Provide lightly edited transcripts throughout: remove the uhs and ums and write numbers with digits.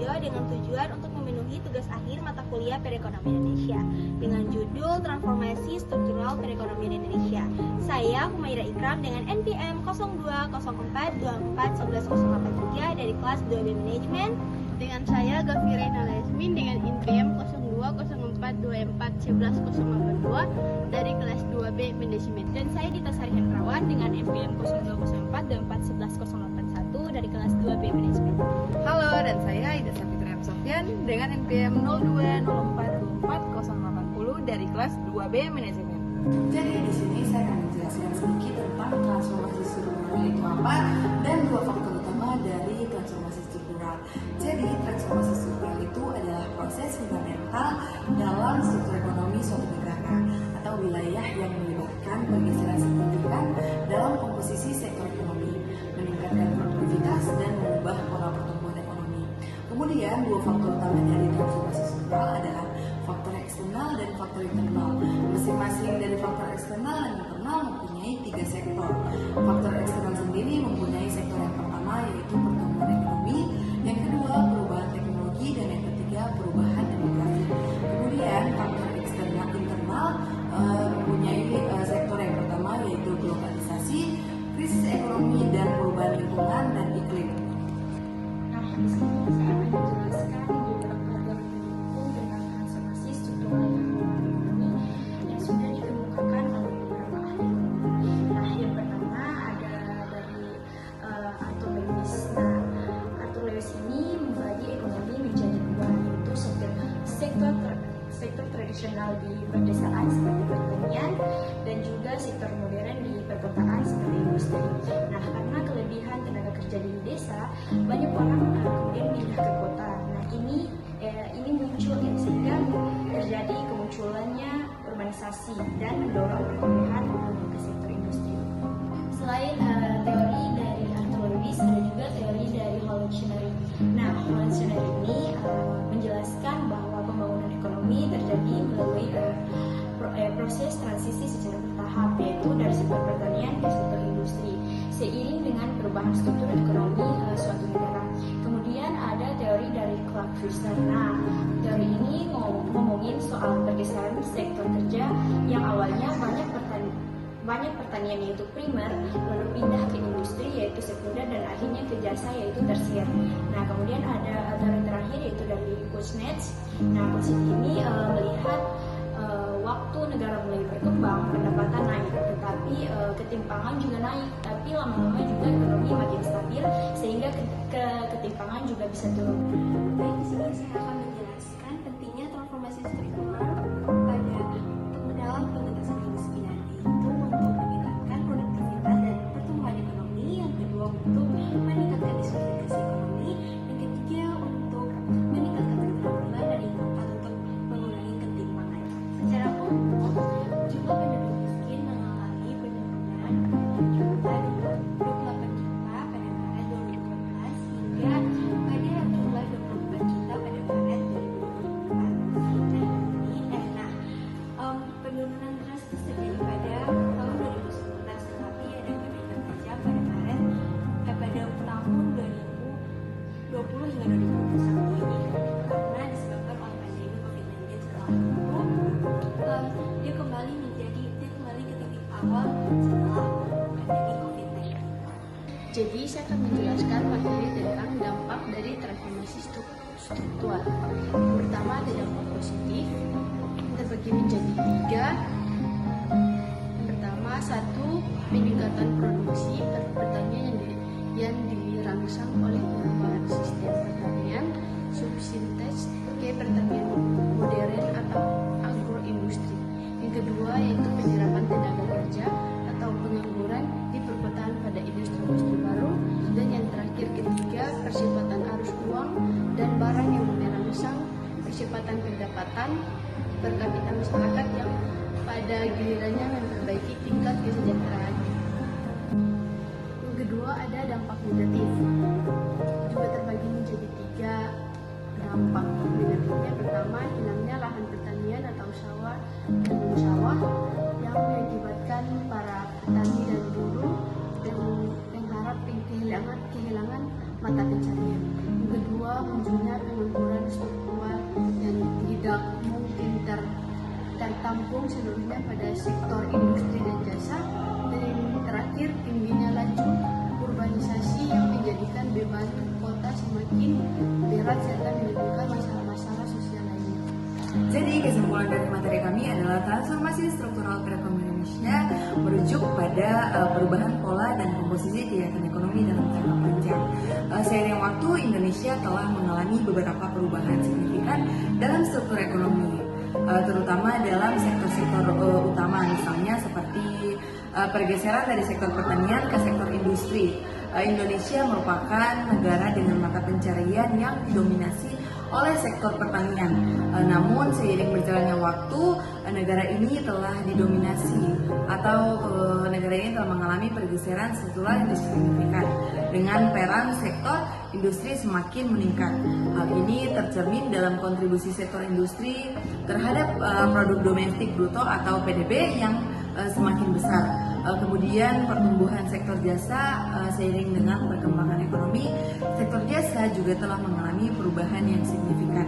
video dengan tujuan untuk memenuhi tugas akhir mata kuliah Perekonomian Indonesia dengan judul Transformasi Struktural Perekonomian Indonesia. Saya Humaira Ikram dengan NPM 0204241183 dari kelas 2B Manajemen. Dengan saya Gafira Nalesmin dengan NPM 0204241182 dari kelas 2B Manajemen. Dan saya Dita Sari Hendrawan dengan NPM 0204241181 dari kelas 2B Manajemen. Halo, dan saya Ida Sapitra M. Sofyan dengan NPM 02042480 dari kelas 2B Manajemen. Jadi di sini saya akan menjelaskan sedikit tentang transformasi struktural itu apa dan dua faktor utama dari transformasi struktural. Jadi transformasi struktural itu adalah proses fundamental dalam struktur ekonomi suatu negara atau wilayah yang melibatkan pergeseran signifikan dalam komposisi sektor ekonomi, meningkatkan produktivitas dan mengubah pola pertumbuhan ekonomi. Kemudian dua faktor utama dari transformasi struktural adalah faktor eksternal dan faktor internal. Masing-masing dari faktor eksternal dan internal mempunyai tiga sektor. Faktor eksternal sendiri mempunyai sektor yang pertama yaitu pertumbuhan ekonomi, yang kedua perubahan teknologi, dan yang ketiga perubahan demografi. Kemudian faktor eksternal internal mempunyai sektor yang pertama yaitu globalisasi, krisis ekonomi, dan perubahan lingkungan dan iklim. Nah, di sini saya akan menjelaskan beberapa program pendukung tentang transformasi struktural ekonomi yang sudah dikemukakan oleh beberapa ahli ekonomi. Nah, yang pertama ada dari Arthur Lewis. Nah, Arthur Lewis ini membagi ekonomi menjadi dua, yaitu sektor tradisional di pedesaan seperti pertanian dan juga sektor modern di perkotaan seperti industri. Nah, karena kelebihan tenaga kerja di desa, banyak orang kemudian pindah ke kota. Nah, ini muncul sehingga terjadi kemunculannya urbanisasi dan mendorong pertumbuhan ke sektor industri. Selain teori dari Arthur Lewis, ada juga teori dari Holocenary. Nah, Holocenary ini menjelaskan bahwa pembangunan ekonomi terjadi melalui proses transisi secara bertahap, yaitu dari sektor pertanian ke sektor industri, seiring dengan perubahan struktur ekonomi suatu negara. Kemudian ada teori dari Clark Fisher. Nah, teori ini ngomongin soal pergeseran sektor kerja yang awalnya banyak pertanian yaitu primer, lalu pindah ke industri yaitu sekunder, dan akhirnya ke jasa yaitu tersier. Nah, kemudian ada teori terakhir yaitu dari Kuznets. Nah, Kuznets ini melihat waktu negara mulai berkembang, pendapatan naik, tetapi ketimpangan juga naik, tapi lama-lama juga ekonomi makin stabil sehingga ketimpangan juga bisa turun. Baik, di sini saya akan menjelaskan pentingnya transformasi struktural untuk mendalam penuntasan kemiskinan, yaitu untuk meningkatkan produktivitas dan pertumbuhan ekonomi, yang kedua untuk meningkatkan diversifikasi ekonomi, yang ketiga untuk meningkatkan keterampilan, dan yang keempat untuk mengurangi ketimpangan. Secara umum, jumlah penduduk miskin mengalami penurunan jumlah 28 juta pada Maret 2012 hingga pada jumlah 24 juta pada Maret 2024. Penurunan drastis terjadi pada tahun 2011, tetapi ada kenaikan tajam pada Maret pada tahun 2020 hingga 2021 ini karena disebabkan oleh pandemi COVID-19. Setelah itu dia kembali ke titik awal setelah pandemi COVID-19. Jadi saya akan menjelaskan materi tentang dampak dari transformasi struktural. Pertama ada dampak positif, terbagi menjadi tiga. Pertama, satu, peningkatan produksi pertanian yang dirangsang oleh perubahan sistem pertanian subsistence ke pertanian modern atau agroindustri. Yang kedua yaitu penyerapan tenaga kerja atau pengangguran di perkotaan pada industri baru. Dan yang terakhir ketiga, percepatan arus uang dan barang yang merangsang percepatan pendapatan per kapita masyarakat yang pada gilirannya memperbaiki tingkat kesejahteraan. Yang kedua ada dampak negatif, juga terbagi menjadi tiga dampak negatifnya. Pertama, hilangnya lahan pertanian atau sawah dan non-sawah yang mengakibatkan para petani dan buruh dan mengharap kehilangan mata pencarian. Yang kedua, bahwa munculnya pengangguran struktural yang tidak mungkin tertampung seluruhnya pada sektor industri dan jasa, dan yang terakhir tingginya laju urbanisasi yang menjadikan beban kota semakin berat serta menimbulkan masalah-masalah sosial lainnya. Jadi kesimpulan dari materi kami adalah transformasi struktural perekonomian Indonesia merujuk pada perubahan pola dan komposisi kegiatan ekonomi dalam jangka panjang. Seiring waktu, Indonesia telah mengalami beberapa perubahan signifikan dalam struktur ekonomi, terutama dalam sektor-sektor utama, misalnya seperti pergeseran dari sektor pertanian ke sektor industri. Indonesia merupakan negara dengan mata pencarian yang didominasi oleh sektor pertanian. Namun seiring berjalannya waktu, negara ini telah didominasi atau negara ini telah mengalami pergeseran struktural yang signifikan dengan peran sektor industri semakin meningkat. Hal ini tercermin dalam kontribusi sektor industri terhadap produk domestik bruto atau PDB yang semakin besar. Kemudian pertumbuhan sektor jasa seiring dengan perkembangan ekonomi, sektor jasa juga telah mengalami perubahan yang signifikan.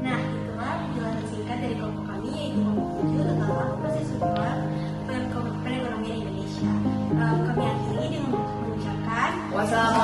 Nah, itulah penjelasan singkat dari kelompok kami, yaitu kelompok 7 tentang proses struktural perekonomian Indonesia. Kami akhiri dengan mengucapkan Wassalamualaikum